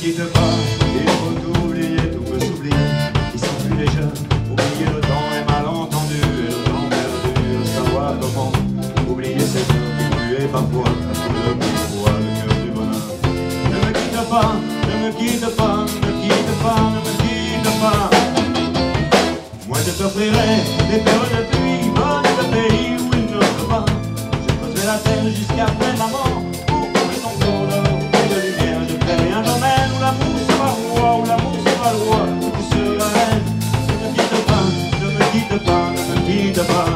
quitte pas, il faut tout oublier, tout peut s'oublier. Ils sont plus les jeunes, oublier le temps est malentendu. Et le temps perdu, savoir comment oublier ces heures qui tuaient parfois à tout le poids, le cœur du bonheur. Ne me quitte pas, ne me quitte pas, ne me quitte pas, ne me quitte pas. Moi je t'offrirai des perles de pluie, bonnes de pays où il ne pleut pas. Je creuserai la terre jusqu'après ma mort pour trouver ton corps d'or et de lumière. Je ferai un domaine où l'amour sera roi, où l'amour sera loi, où tu seras reine. Ne me quitte pas, ne me quitte pas, ne me quitte pas.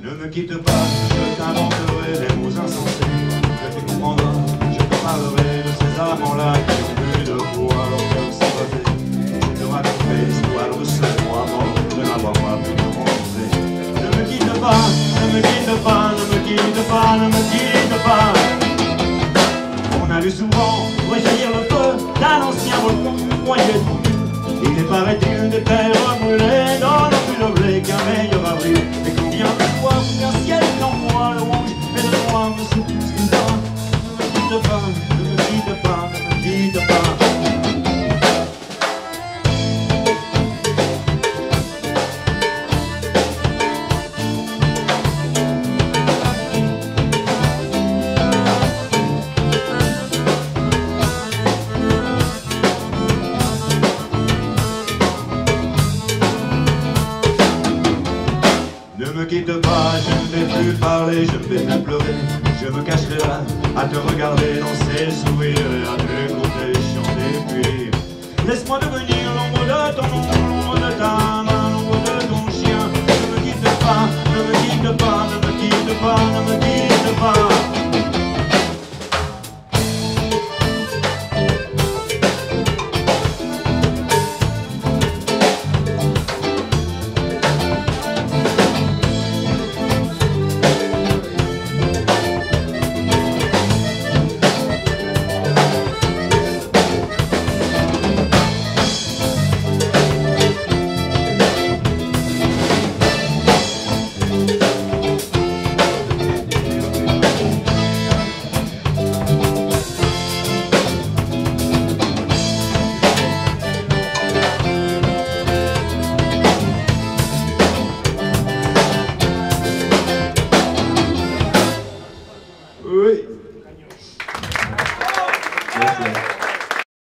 Ne me quitte pas, je t'inventerai des mots insensés. Je te comprendrai, je te parlerai de ces amants-là qui ont plus de poids, leur cœur s'est brisé. Je te raconterai l'histoire de ce moi mort de n'avoir pas pu te rencontrer. Ne me quitte pas, ne me quitte pas, ne me quitte pas, ne me quitte pas. On a vu souvent rejaillir le feu d'un ancien volcan noyé de mur. Il est paraît-il des terres brûlées dans le plus de blé qu'un meilleur avril. Et combien de fois qu'un ciel en moi le rouge et le noir me souffle ce temps. Ne me quitte pas, ne me quitte pas, ne me quitte pas. Ne me quitte pas, je ne vais plus parler, je ne vais plus pleurer. Je me cacherai là, à te regarder danser, sourire, et à t'écouter chanter, puis laisse-moi devenir l'ombre de ton nom.